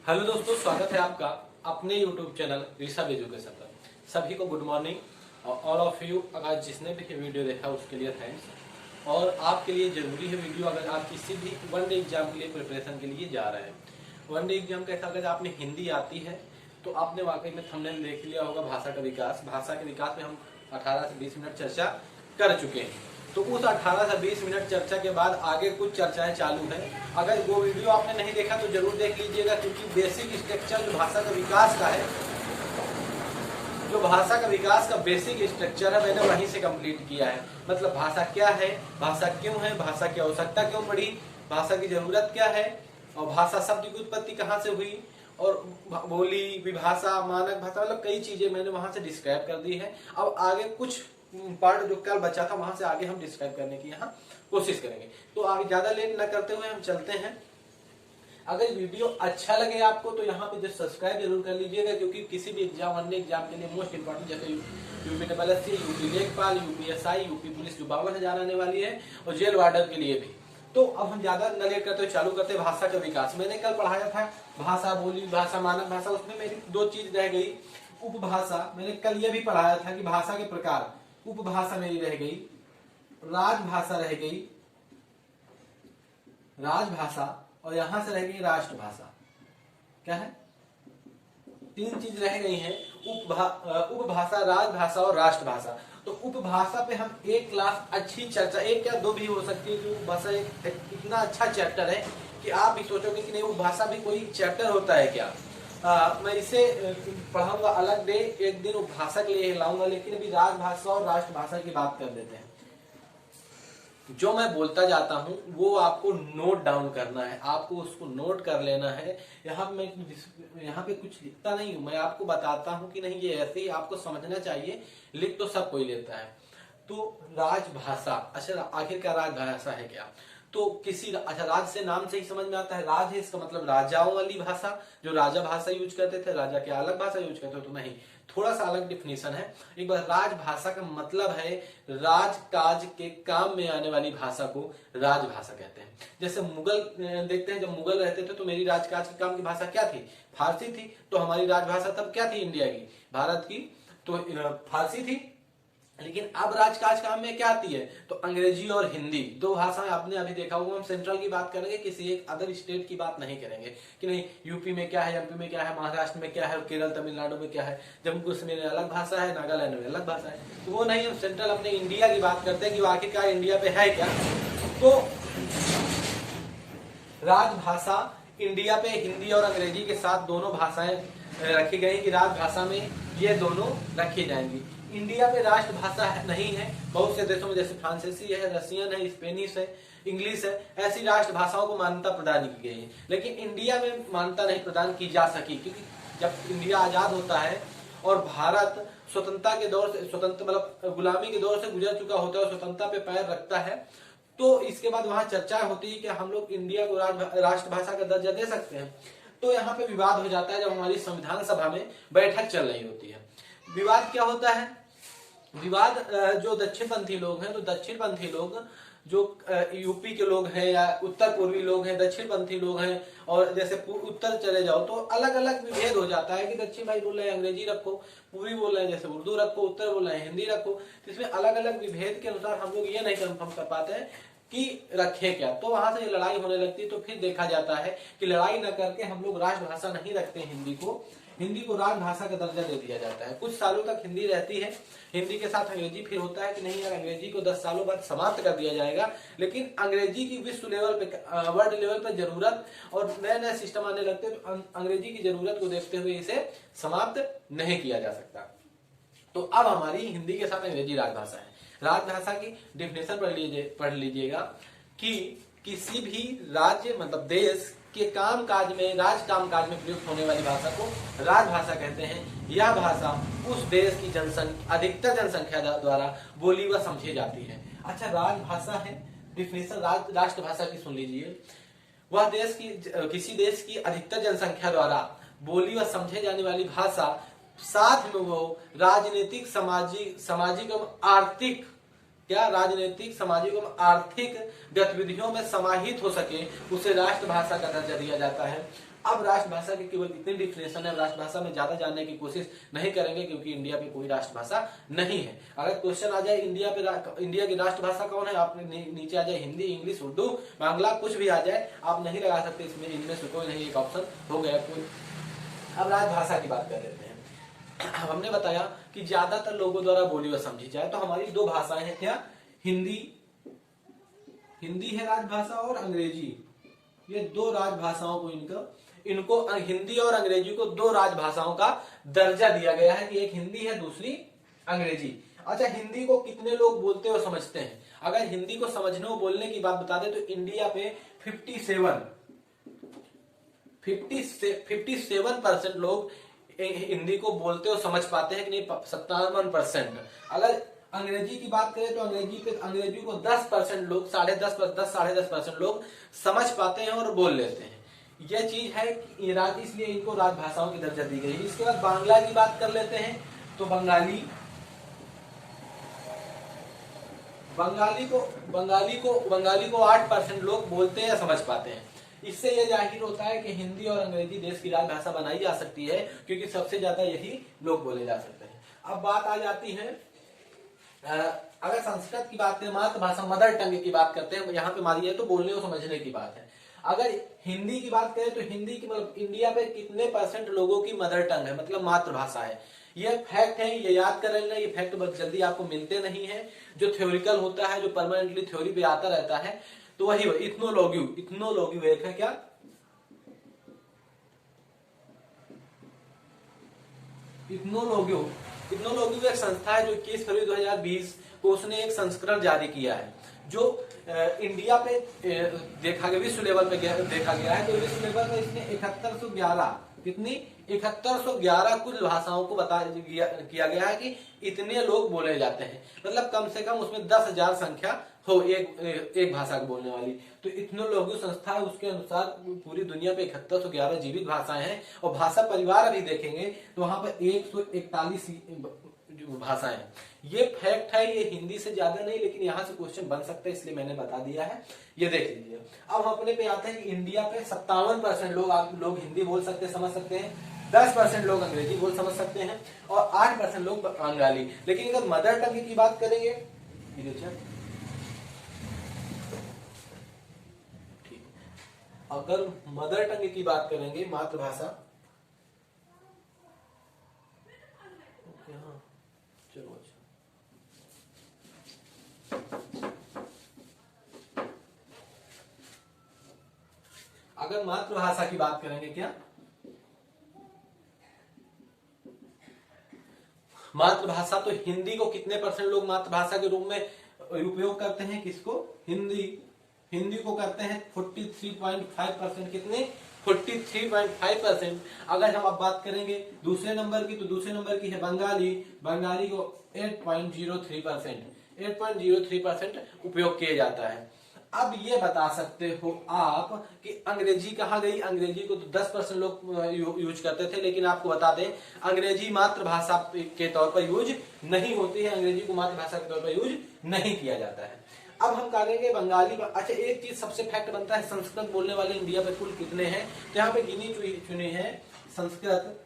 Hello दोस्तों, स्वागत है आपका अपने YouTube चैनल ऋषभ एजुकेशन पर। सभी को गुड मॉर्निंग और ऑल ऑफ यू। अगर जिसने भी वीडियो देखा उसके लिए थैंक्स। और आपके लिए ज़रूरी है वीडियो, अगर आप किसी भी वन डे एग्जाम के लिए प्रिपरेशन के लिए जा रहे हैं। वन डे एग्जाम कैसा, अगर आपने हिंदी आती है तो आपने वाकई में थंबनेल देख लिया होगा भाषा का विकास। भाषा के विकास में हम 18 से 20 मिनट चर्चा कर चुके हैं। तो उस 18 से 20 मिनट चर्चा के बाद आगे कुछ चर्चाएं चालू है। अगर वो वीडियो आपने नहीं देखा तो जरूर देख लीजिएगा, क्योंकि बेसिक स्ट्रक्चर जो भाषा का विकास का है, जो भाषा का विकास का बेसिक स्ट्रक्चर है, मैंने वहीं से कंप्लीट किया है। मतलब भाषा क्या है, भाषा क्यों है, भाषा की आवश्यकता क्यों पड़ी, भाषा की जरूरत क्या है, और भाषा शब्द की उत्पत्ति कहाँ से हुई, और बोली, विभाषा, मानक भाषा, मतलब कई चीजें मैंने वहां से डिस्क्राइब कर दी है। अब आगे कुछ पार्ट जो कल बचा था वहां से आगे हम डिस्क्राइब करने की यहाँ कोशिश करेंगे। तो आगे ज्यादा लेट न करते हुए हम चलते हैं। अगर वीडियो अच्छा लगे आपको तो यहाँ पे जो सब्सक्राइब जरूर कर लीजिएगा, क्योंकि किसी भी एग्जाम, अन्य एग्जाम के लिए मोस्ट इंपोर्टेंट, जैसे यूपी यूपी लेखपाल, यूपीएसआई, यूपी पुलिस जो 52,000 आने वाली है, और जेल वार्डन के लिए भी। तो अब हम ज्यादा न लेट करते हुए चालू करते हैं भाषा का विकास। मैंने कल पढ़ाया था भाषा, बोली, भाषा, मानक भाषा। उसमें मेरी दो चीज रह गई। उपभाषा, मैंने कल ये भी पढ़ाया था कि भाषा के प्रकार। उपभाषा मेरी रह गई, राजभाषा रह गई, राजभाषा, और यहां से रह गई राष्ट्रभाषा। क्या है? तीन चीज रह गई हैं, उपभाषा, राजभाषा और राष्ट्रभाषा। तो उपभाषा पे हम एक क्लास अच्छी चर्चा, एक या दो भी हो सकती है, कि उपभाषा इतना अच्छा चैप्टर है कि आप भी सोचोगे कि नहीं उपभाषा भी कोई चैप्टर होता है क्या। मैं इसे पढ़ाऊंगा अलग डे, एक दिन उपभाषा के लिए लाऊंगा, लेकिन अभी राजभाषा और राष्ट्रभाषा की बात कर देते हैं। जो मैं बोलता जाता हूं वो आपको नोट डाउन करना है, आपको उसको नोट कर लेना है। यहाँ पे कुछ लिखता नहीं हूं, मैं आपको बताता हूं कि नहीं ये ऐसे ही आपको समझना चाहिए। लिख तो सब कोई लेता है। तो राजभाषा, अच्छा आखिरकार राजभाषा है क्या? तो अच्छा, राज से नाम से ही समझ में आता है, राज है इसका मतलब राजाओं वाली भाषा, जो राजा भाषा यूज करते थे। राजा के अलग भाषा यूज करते थे? तो नहीं, थोड़ा सा अलग डिफिनेशन है। एक बार, राजभाषा का मतलब है राजकाज के काम में आने वाली भाषा को राजभाषा कहते हैं। जैसे मुगल देखते हैं, जब मुगल रहते थे तो मेरी राजकाज के काम की भाषा क्या थी? फारसी थी। तो हमारी राजभाषा तब क्या थी? इंडिया की, भारत की तो फारसी थी। लेकिन अब राजकाज काम में क्या आती है? तो अंग्रेजी और हिंदी, दो भाषाएं। आपने अभी देखा होगा, हम सेंट्रल की बात करेंगे, किसी एक अदर स्टेट की बात नहीं करेंगे कि नहीं यूपी में क्या है, एमपी में क्या है, महाराष्ट्र में क्या है, और केरल तमिलनाडु में क्या है, जम्मू कश्मीर में अलग भाषा है, नागालैंड में अलग भाषा है। तो वो नहीं, हम सेंट्रल अपने इंडिया की बात करते हैं कि आखिरकार इंडिया पे है क्या। तो राजभाषा इंडिया पे हिंदी और अंग्रेजी के साथ दोनों भाषाएं रखी गई कि राजभाषा में ये दोनों रखी जाएंगी। इंडिया में राष्ट्रभाषा नहीं है। बहुत से देशों में, जैसे फ्रांसीसी है, रशियन है, स्पेनिश है, इंग्लिश है, ऐसी राष्ट्रभाषाओं को मान्यता प्रदान की गई है। लेकिन इंडिया में मान्यता नहीं प्रदान की जा सकी, क्योंकि जब इंडिया आजाद होता है और भारत स्वतंत्रता के दौर से, स्वतंत्र मतलब गुलामी के दौर से गुजर चुका होता है और स्वतंत्रता पे पैर रखता है, तो इसके बाद वहां चर्चा होती है कि हम लोग इंडिया को राष्ट्रभाषा का दर्जा दे सकते हैं। तो यहाँ पे विवाद हो जाता है जब हमारी संविधान सभा में बैठक चल रही होती है। विवाद क्या होता है? विवाद, जो दक्षिणपंथी लोग हैं, तो दक्षिणपंथी लोग जो यूपी के लोग हैं या उत्तर पूर्वी लोग हैं, दक्षिणपंथी लोग हैं, और जैसे उत्तर चले जाओ तो अलग अलग विभेद हो जाता है कि दक्षिण भाई बोल रहे हैं अंग्रेजी रखो, पूर्वी बोल रहे हैं जैसे उर्दू रखो, उत्तर बोल रहे हैं हिंदी रखो। तो इसमें अलग अलग विभेद के अनुसार हम लोग ये नहीं कंफर्म कर पाते हैं कि रखे क्या। तो वहां से लड़ाई होने लगती है। तो फिर देखा जाता है कि लड़ाई न करके हम लोग राष्ट्रभाषा नहीं रखते हिंदी को राजभाषा का दर्जा दे दिया जाता है। कुछ सालों तक हिंदी रहती है, हिंदी के साथ अंग्रेजी। फिर होता है कि नहीं यार, अंग्रेजी को 10 सालों बाद समाप्त कर दिया जाएगा। लेकिन अंग्रेजी की विश्व लेवल पे, वर्ल्ड लेवल पे जरूरत और नए नए सिस्टम आने लगते हैं, तो अंग्रेजी की जरूरत को देखते हुए इसे समाप्त नहीं किया जा सकता। तो अब हमारी हिंदी के साथ अंग्रेजी राजभाषा है। राजभाषा की डिफिनेशन पढ़ लीजिएगा कि किसी भी राज्य मतलब देश के काम काज में, राज काम काज में प्रयुक्त होने वाली भाषा को राजभाषा कहते हैं। यह भाषा उस देश की अधिकतर जनसंख्या द्वारा बोली व समझी जाती है। अच्छा, राजभाषा है, डिफिनेशन राष्ट्रभाषा की सुन लीजिए। वह देश की, किसी देश की अधिकतर जनसंख्या द्वारा बोली व समझे जाने वाली भाषा, साथ में वो राजनीतिक, सामाजिक एवं आर्थिक क्या राजनीतिक, सामाजिक एवं आर्थिक गतिविधियों में समाहित हो सके उसे राष्ट्रभाषा का दर्जा दिया जाता है। अब राष्ट्रभाषा की केवल इतनी डिफिनेशन है, राष्ट्रभाषा में ज्यादा जानने की कोशिश नहीं करेंगे क्योंकि इंडिया पे कोई राष्ट्रभाषा नहीं है। अगर क्वेश्चन आ जाए इंडिया की राष्ट्रभाषा कौन है, आप नीचे आ जाए हिंदी, इंग्लिश, उर्दू, बांग्ला, कुछ भी आ जाए, आप नहीं लगा सकते इसमें, इनमें से कोई नहीं, एक ऑप्शन हो गया कोई। अब राजभाषा की बात कर लेते हैं। हमने बताया कि ज्यादातर लोगों द्वारा बोली व समझी जाए तो हमारी दो भाषाएं हैं, क्या, हिंदी है राजभाषा और अंग्रेजी। ये दो राजभाषाओं को इनको हिंदी और अंग्रेजी को दो राजभाषाओं का दर्जा दिया गया है कि एक हिंदी है, दूसरी अंग्रेजी। अच्छा, हिंदी को कितने लोग बोलते और समझते हैं? अगर हिंदी को समझने और बोलने की बात बता दे तो इंडिया पे 57% लोग हिंदी को बोलते और समझ पाते हैं कि नहीं, 57%। अगर अंग्रेजी की बात करें तो अंग्रेजी को 10% लोग, 10.5% लोग समझ पाते हैं और बोल लेते हैं। यह चीज है कि इसलिए इनको राजभाषाओं की दर्जा दी गई है। इसके बाद बांग्ला की बात कर लेते हैं तो बंगाली को 8% लोग बोलते हैं या समझ पाते हैं। इससे यह जाहिर होता है कि हिंदी और अंग्रेजी देश की राजभाषा बनाई जा सकती है क्योंकि सबसे ज्यादा यही लोग बोले जा सकते हैं। अब बात आ जाती है, अगर संस्कृत की बात करें, मातृभाषा मदर टंग की बात करते हैं, यहाँ पे मारी है तो बोलने और समझने की बात है। अगर हिंदी की बात करें तो हिंदी की मतलब इंडिया पे कितने % लोगों की मदर टंग है, मतलब मातृभाषा है। ये फैक्ट है, ये याद कर लेना। ये फैक्ट बहुत जल्दी आपको मिलते नहीं है, जो थ्योरिकल होता है, जो परमानेंटली थ्योरी पे आता रहता है, तो वही इथ्नोलॉगी एक है, क्या, इथ्नोलॉगी एक संस्था है जो 21 फरवरी 2020 को उसने एक संस्करण जारी किया है जो इंडिया पे देखा गया, विश्व लेवल पे देखा गया है। तो विश्व लेवल पे इसने 7111 कुल भाषाओं को किया गया है कि इतने लोग बोले जाते हैं, मतलब कम से कम उसमें 10,000 संख्या हो एक भाषा को बोलने वाली। तो इथ्नोलॉगी संस्था है, उसके अनुसार पूरी दुनिया पे 7111 जीवित भाषाएं हैं और भाषा परिवार अभी देखेंगे तो वहां पर 141 भाषाएं। ये फैक्ट है, ये हिंदी से ज्यादा नहीं, लेकिन यहाँ से क्वेश्चन बन सकता है इसलिए मैंने बता दिया है, ये देख लीजिए। अब हम अपने पे आते हैं कि इंडिया पे 57% लोग हिंदी बोल सकते हैं, समझ सकते हैं, 10% लोग अंग्रेजी बोल समझ सकते हैं और 8% लोग बंगाली। लेकिन अगर मदर टंग की बात करेंगे, अगर मदर टंग की बात करेंगे, मातृभाषा, चलो अच्छा, अगर मातृभाषा की बात करेंगे, क्या, मातृभाषा, तो हिंदी को कितने % लोग मातृभाषा के रूप में उपयोग करते हैं? किसको? हिंदी को करते हैं 43.5%। कितने? 43.5%। अगर हम अब बात करेंगे दूसरे नंबर की, तो दूसरे नंबर की है बंगाली को 8.03% उपयोग किया जाता है। अब ये बता सकते हो आप कि अंग्रेजी कहाँ गई? अंग्रेजी को तो 10% लोग यूज करते थे, लेकिन आपको बता दें अंग्रेजी मातृभाषा के तौर पर यूज नहीं होती है, अंग्रेजी को मातृभाषा के तौर पर यूज नहीं किया जाता है। अब हम करेंगे बंगाली पर। अच्छा, एक चीज सबसे फैक्ट बनता है, संस्कृत बोलने वाले इंडिया पे कुल कितने हैं? तो यहाँ पे गिनी चुनी है संस्कृत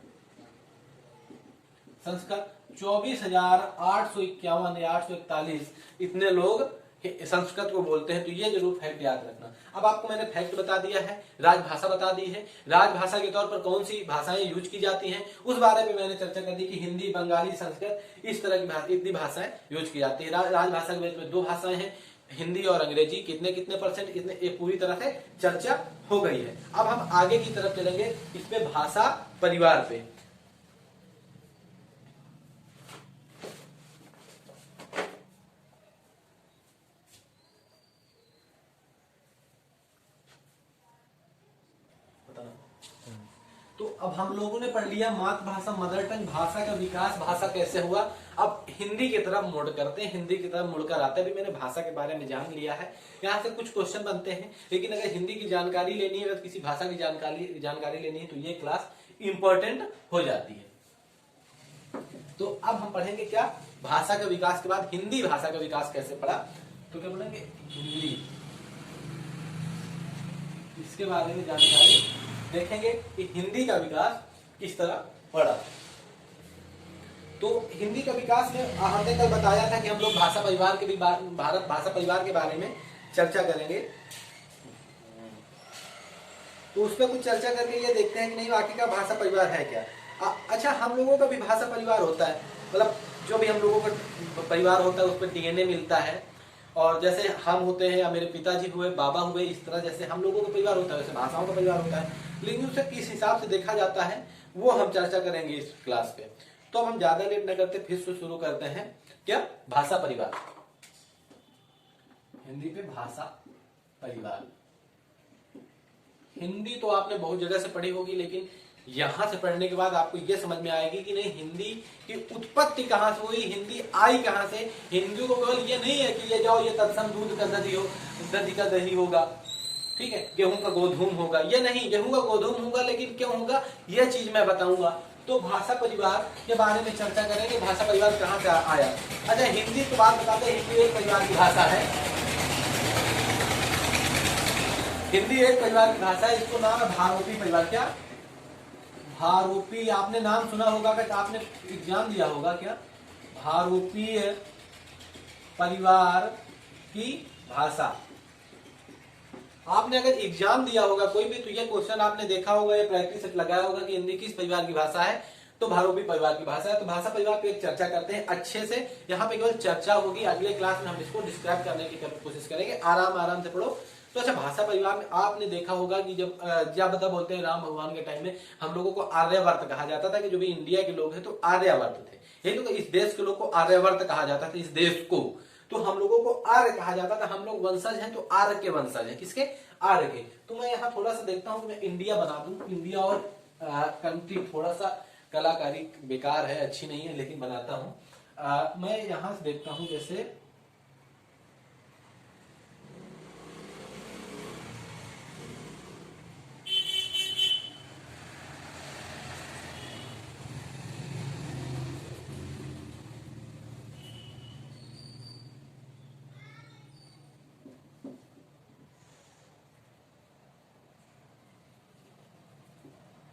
24,851 या 841 इतने लोग संस्कृत को बोलते हैं। तो ये जरूर फैक्ट याद रखना। अब आपको मैंने फैक्ट बता दिया है, राजभाषा बता दी है, राजभाषा के तौर पर कौन सी भाषाएं यूज की जाती हैं उस बारे में मैंने चर्चा कर दी कि हिंदी, बंगाली, संस्कृत, इस तरह की इतनी भाषाएं यूज की जाती है। राजभाषा के में 2 भाषाएं हैं, हिंदी और अंग्रेजी। कितने % कितने, ये पूरी तरह से चर्चा हो गई है। अब हम आगे की तरफ चलेंगे, इस पे भाषा परिवार पे। तो अब हम लोगों ने पढ़ लिया मातृभाषा, मदर टंग, भाषा का विकास, भाषा कैसे हुआ। अब हिंदी की तरफ मुड़ करते हैं, हिंदी की तरफ मुड़कर आते हैं। अभी मैंने भाषा के बारे में जान लिया है, यहाँ से कुछ क्वेश्चन बनते हैं, लेकिन अगर हिंदी की जानकारी लेनी है, किसी भाषा की जानकारी लेनी है तो ये क्लास इंपॉर्टेंट हो जाती है। तो अब हम पढ़ेंगे क्या? भाषा के विकास के बाद हिंदी भाषा का विकास कैसे पड़ा, तो क्या बोलेंगे हिंदी, इसके बारे में जानकारी देखेंगे कि हिंदी का विकास किस तरह पड़ा। तो हिंदी का विकास में हमने कल बताया था कि हम लोग भाषा परिवार के भी भारत भाषा परिवार के बारे में चर्चा करेंगे। तो उस पर कुछ चर्चा करके ये देखते हैं कि नहीं आखिर का भाषा परिवार है क्या। अच्छा, हम लोगों का भी भाषा परिवार होता है, मतलब जो भी हम लोगों का परिवार होता है उस पर डीएनए मिलता है, और जैसे हम होते हैं या मेरे पिताजी हुए, बाबा हुए, इस तरह जैसे हम लोगों का परिवार होता है वैसे भाषाओं का परिवार होता है, लेकिन उसे किस हिसाब से देखा जाता है वो हम चर्चा करेंगे इस क्लास पे। तो अब हम ज्यादा लेट न करते फिर से शुरू करते हैं क्या, भाषा परिवार। हिंदी पे भाषा परिवार। हिंदी तो आपने बहुत जगह से पढ़ी होगी, लेकिन यहां से पढ़ने के बाद आपको यह समझ में आएगी कि नहीं हिंदी की उत्पत्ति कहां से हुई, हिंदी आई कहां से। हिंदी को केवल ये नहीं है कि ये जाओ ये तत्सम दूध का दही का दही होगा, ठीक है, गेहूं का गोधूम होगा, ये नहीं, गेहूं का गोधूम होगा लेकिन क्यों होगा यह चीज मैं बताऊंगा। तो भाषा परिवार के बारे में चर्चा करेंगे, भाषा परिवार कहां से आया। अच्छा, हिंदी तो बात बताते हैं, हिंदी एक परिवार की भाषा है, हिंदी एक परिवार की भाषा है, इसको नाम है भारोपी परिवार। क्या भारोपी, आपने नाम सुना होगा, कि आपने एग्जाम दिया होगा क्या, भारोपीय परिवार की भाषा। आपने अगर एग्जाम दिया होगा कोई भी, तो ये क्वेश्चन आपने देखा होगा, ये प्रैक्टिस लगाया होगा कि हिंदी किस परिवार की भाषा है, तो भारोपी परिवार की भाषा है। तो भाषा परिवार पे एक चर्चा करते हैं अच्छे से, यहाँ पे केवल चर्चा होगी, अगले क्लास में हम इसको डिस्क्राइब करने की कोशिश करेंगे, आराम से पढ़ो। तो अच्छा, भाषा परिवार में आपने देखा होगा कि जब बता बोलते हैं राम भगवान के टाइम में हम लोगों को आर्यवर्त कहा जाता था, कि जो भी इंडिया के लोग हैं तो आर्यवर्त थे, यही तो इस देश के लोग को आर्यवर्त कहा जाता था, इस देश को, तो हम लोगों को आर्य कहा जाता था, हम लोग वंशज हैं तो आर्य के वंशज हैं, किसके, आर्य के। तो मैं यहाँ थोड़ा सा देखता हूँ कि मैं इंडिया बना दूं, इंडिया और कंट्री, थोड़ा सा कलाकारी बेकार है, अच्छी नहीं है, लेकिन बनाता हूँ। मैं यहाँ से देखता हूँ, जैसे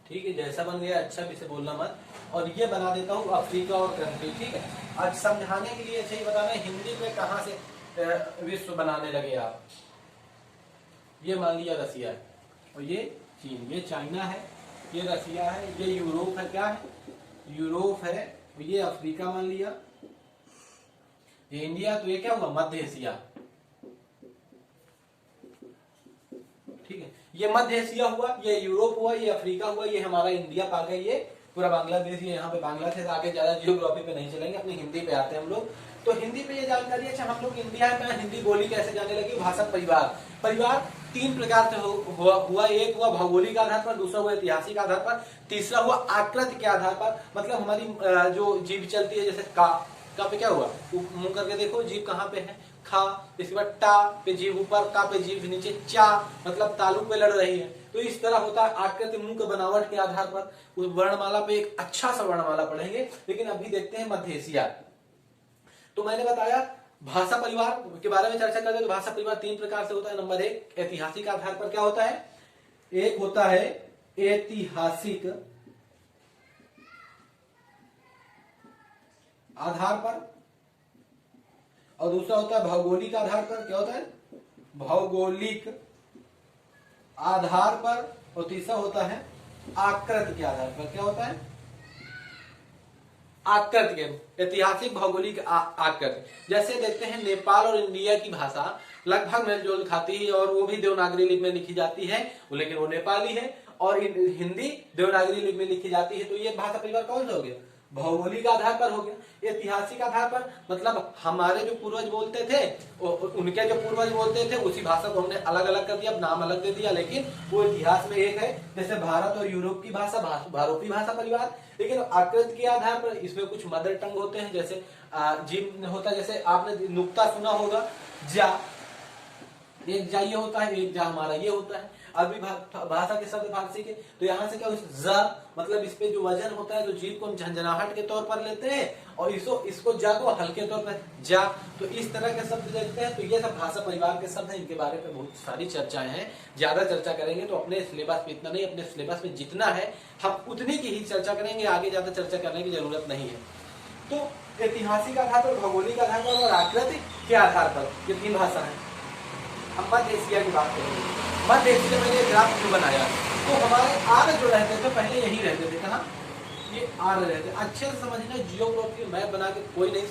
ठीक है, जैसा बन गया अच्छा, भी से बोलना मत। और ये बना देता हूँ अफ्रीका और कंट्री, ठीक है। आज समझाने के लिए सही बताना है, हिंदी पे कहां से विश्व बनाने लगे आप। ये मान लिया रसिया है, और ये चीन, ये चाइना है, ये रसिया है, ये यूरोप है, क्या है, यूरोप है, ये अफ्रीका मान लिया, ये इंडिया, तो ये क्या हुआ, मध्य एशिया, ठीक है। ये मध्य एशिया हुआ, ये यूरोप हुआ, ये अफ्रीका हुआ, ये हमारा इंडिया पा गया, ये पूरा बांग्लादेश, ये यहाँ पे बांग्लादेश। आगे ज्यादा जियोग्राफी पे नहीं चलेंगे, अपनी हिंदी पे आते हैं हम लोग। तो हिंदी पे ये जानकारी, अच्छा हम लोग इंडिया में हिंदी बोली कैसे जाने लगी, भाषा परिवार। परिवार तीन प्रकार से हुआ, एक हुआ भौगोलिक आधार पर, दूसरा हुआ ऐतिहासिक आधार पर, तीसरा हुआ आकृति के आधार पर। मतलब हमारी जो जीभ चलती है, जैसे का पे क्या हुआ, मुंह करके देखो जीभ कहाँ पे है, खा, इसके बाद टा पे जीभ ऊपर, का पे जीभ नीचे, चा मतलब तालु पे लड़ रही है। तो इस तरह होता है आकृति, मुंह के बनावट के आधार पर। उस वर्णमाला पे एक अच्छा सा वर्णमाला पढ़ेंगे, लेकिन अभी देखते हैं मध्य एशिया। तो मैंने बताया भाषा परिवार के बारे में चर्चा करते हैं। तो भाषा परिवार तीन प्रकार से होता है। नंबर एक, ऐतिहासिक आधार पर क्या होता है, एक होता है ऐतिहासिक आधार पर, और दूसरा होता है भौगोलिक आधार पर। क्या होता है, भौगोलिक आधार पर, और तीसरा होता है आकृति के आधार पर। क्या होता है, आकृति के, ऐतिहासिक, भौगोलिक, आकृति। जैसे देखते हैं नेपाल और इंडिया की भाषा लगभग मेलजोल खाती है, और वो भी देवनागरी लिपि में लिखी जाती है, लेकिन वो नेपाली है, और हिंदी देवनागरी लिपि में लिखी जाती है। तो ये भाषा परिवार कौन सा हो गया, भौगोलिक आधार पर हो गया। ऐतिहासिक आधार पर मतलब हमारे जो पूर्वज बोलते थे, उनके जो पूर्वज बोलते थे, उसी भाषा को हमने अलग अलग कर दिया, नाम अलग दे दिया, लेकिन वो इतिहास में एक है। जैसे भारत और यूरोप की भाषा भारोपी भाषा परिवार। लेकिन आकृति के आधार पर इसमें कुछ मदर टंग होते हैं, जैसे जीव होता है, जैसे आपने नुक्ता सुना होगा, जा, एक जा ये होता है, एक जा हमारा ये होता है। अरबी भाषा के शब्द फारसी के, तो यहाँ से क्या ज मतलब इस पे जो वजन होता है, तो जीभ को हम झंझनाहट के तौर पर लेते हैं और इसको जा को हल्के तौर पर जा, तो इस तरह के शब्द देखते हैं। तो ये सब भाषा परिवार के शब्द हैं, इनके बारे में बहुत सारी चर्चाएं हैं, ज्यादा चर्चा करेंगे तो अपने सिलेबस में इतना नहीं, अपने सिलेबस में जितना है हम उतनी की ही चर्चा करेंगे, आगे ज्यादा चर्चा करने की जरूरत नहीं है। तो ऐतिहासिक आधार पर, भौगोलिक आधार पर और आकृति के आधार पर ये 3 भाषा है। हम मध्य एशिया की बात करेंगे। मध्य एशिया में ये ग्राफ क्यों बनाया, तो हमारे आर्य जो रहते थे पहले यही रहते थे, कहाँ, ये आर्य रहते। अच्छे से समझना, जियोग्राफी मैप बना के कोई नहीं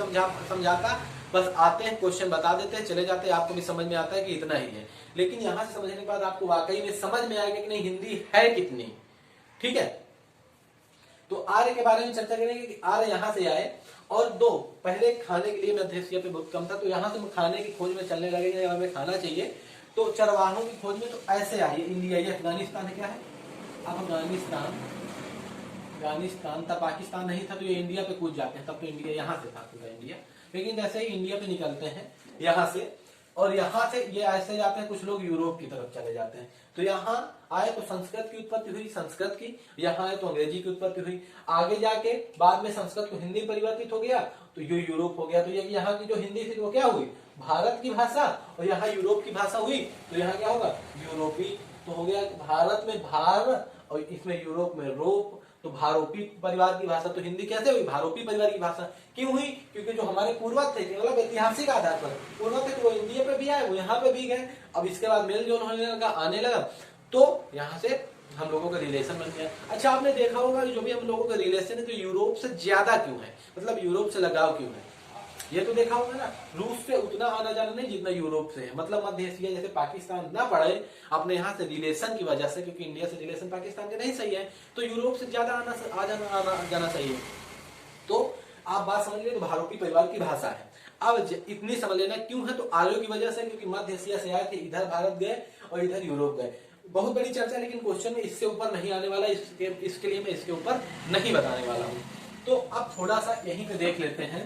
समझाता, बस आते हैं क्वेश्चन बता देते हैं चले जाते हैं, आपको भी समझ में आता है कि इतना ही है। लेकिन यहाँ से समझने के बाद आपको वाकई में समझ में आएगा कि नहीं हिंदी है कितनी, ठीक है। तो आर्य के बारे में चर्चा करेंगे कि आर्य यहाँ से आए, और 2 पहले खाने के लिए मध्य एशिया पे बहुत कम था, तो यहाँ से खाने की खोज में चलने लगे, हमें खाना चाहिए, तो चरवाहों की खोज में तो ऐसे आई इंडिया। ये अफगानिस्तान है, क्या है अफगानिस्तान तब पाकिस्तान नहीं था, तो ये इंडिया पे कूद जाते हैं, तब तो इंडिया यहाँ से था पूरा इंडिया। लेकिन जैसे ही इंडिया पे निकलते हैं यहाँ से, और यहाँ से ये ऐसे जाते हैं, कुछ लोग यूरोप की तरफ चले जाते हैं। तो यहाँ आए तो संस्कृत की उत्पत्ति हुई, संस्कृत की, यहाँ आए तो अंग्रेजी की उत्पत्ति हुई, आगे जाके बाद में संस्कृत को हिंदी परिवर्तित हो गया, तो ये यूरोप हो गया। तो ये यहाँ की जो हिंदी थी वो क्या हुई, भारत की भाषा, और यहाँ यूरोप की भाषा हुई, तो यहाँ क्या होगा, यूरोपी। तो हो गया भारत में भार और इसमें यूरोप में रोप, तो भारोपी परिवार की भाषा। तो हिंदी कैसे हुई, भारोपी परिवार की भाषा क्यों हुई, क्योंकि जो हमारे पूर्वज थे, मतलब ऐतिहासिक आधार पर पूर्वज थे, तो वो इंडिया पे भी आए, वो यहाँ पे भी गए। अब इसके बाद मेल जोल होने लगा, आने लगा, तो यहाँ से हम लोगों का रिलेशन बन गया। अच्छा, आपने देखा होगा जो भी हम लोगों का रिलेशन है, तो यूरोप से ज्यादा क्यों है, मतलब यूरोप से लगाव क्यों है, ये तो देखा होगा ना। रूस से उतना आना जाना नहीं जितना यूरोप से है, मतलब मध्य एशिया जैसे पाकिस्तान ना पड़े अपने यहाँ से रिलेशन की वजह से, क्योंकि इंडिया से रिलेशन पाकिस्तान के नहीं सही है, तो यूरोप से ज्यादा आना जाना सही है। तो आप बात समझ लीजिए, तो भारोपी परिवार की भाषा है। अब इतनी समझ लेना क्यों है, तो आर्यों की वजह से, क्योंकि मध्य एशिया से आए थे, इधर भारत गए और इधर यूरोप गए। बहुत बड़ी चर्चा, लेकिन क्वेश्चन में इससे ऊपर नहीं आने वाला, इसके लिए मैं इसके ऊपर नहीं बताने वाला हूँ। तो अब थोड़ा सा यहीं पे देख लेते हैं,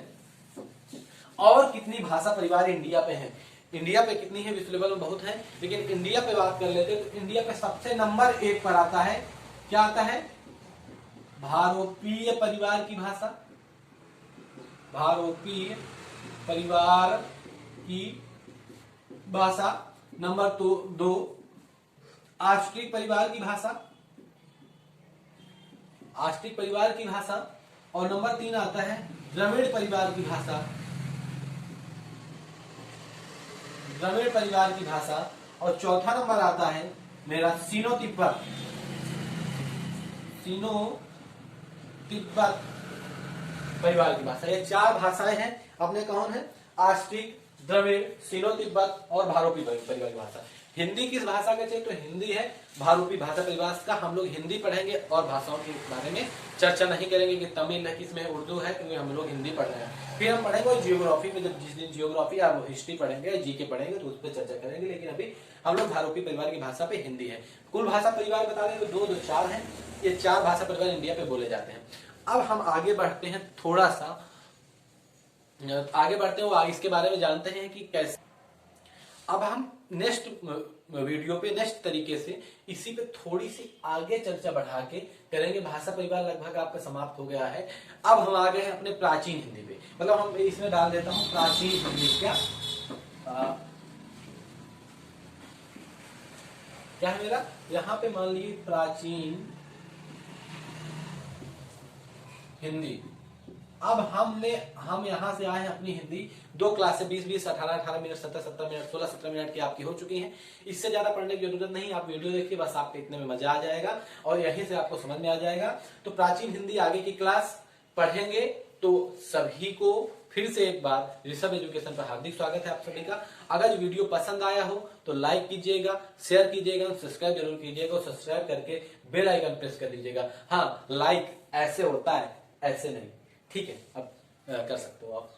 और कितनी भाषा परिवार इंडिया पे है। इंडिया पे कितनी है, विश्व लेवल में बहुत है, लेकिन इंडिया पे बात कर लेते हैं। तो इंडिया पे सबसे नंबर 1 पर आता है, क्या आता है, भारोपीय परिवार की भाषा, भारोपीय परिवार की भाषा। नंबर 2 आस्ट्रिक परिवार की भाषा, आस्ट्रिक परिवार की भाषा। और नंबर 3 आता है द्रविड़ परिवार की भाषा, द्रविड़ परिवार की भाषा। और चौथा नंबर आता है मेरा सीनो तिब्बत, सीनो तिब्बत परिवार की भाषा। ये 4 भाषाएं हैं अपने, कौन है, आस्ट्रिक, द्रविड़, सीनो तिब्बत और भारोपी परिवार की भाषा। हिंदी किस भाषा का चाहिए, तो हिंदी है भारोपी भाषा परिवार का। हम लोग हिंदी पढ़ेंगे और भाषाओं के बारे में चर्चा नहीं करेंगे कि तमिल है, किसमें उर्दू है, क्योंकि हम लोग हिंदी पढ़ रहे हैं। फिर हम पढ़ेंगे जियोग्राफी में, जब जिस दिन जियोग्राफी या हिस्ट्री पढ़ेंगे, जीके पढ़ेंगे, तो उस पर चर्चा करेंगे। लेकिन अभी हम लोग भारोपी परिवार की भाषा पे हिंदी है। कुल भाषा परिवार बता दें तो 2 4 है, ये 4 भाषा परिवार इंडिया पे बोले जाते हैं। अब हम आगे बढ़ते हैं, थोड़ा सा आगे बढ़ते हैं, वो इसके बारे में जानते हैं कि कैसे। अब हम नेक्स्ट वीडियो पे नेक्स्ट तरीके से इसी पे थोड़ी सी आगे चर्चा बढ़ा के करेंगे। भाषा परिवार लगभग आपका समाप्त हो गया है। अब हम आ गए हैं अपने प्राचीन हिंदी पे, मतलब हम इसमें डाल देता हूं प्राचीन हिंदी। क्या है मेरा, यहाँ पे मान लीजिए प्राचीन हिंदी। अब हम यहाँ से आए हैं अपनी हिंदी 2 क्लास से 20 18 मिनट 17 मिनट 16 मिनट की आपकी हो चुकी हैं। इससे ज्यादा पढ़ने की जरूरत नहीं, आप वीडियो देखिए, बस आपको इतने में मजा आ जाएगा और यहीं से आपको समझ में आ जाएगा। तो प्राचीन हिंदी आगे की क्लास पढ़ेंगे। तो सभी को फिर से एक बार ऋषभ एजुकेशन पर हार्दिक स्वागत है आप सभी का। अगर वीडियो पसंद आया हो तो लाइक कीजिएगा, शेयर कीजिएगा, सब्सक्राइब जरूर कीजिएगा और सब्सक्राइब करके बेल आइकन प्रेस कर दीजिएगा। हाँ, लाइक ऐसे होता है, ऐसे नहीं, ठीक है। अब कर सकते हो आप।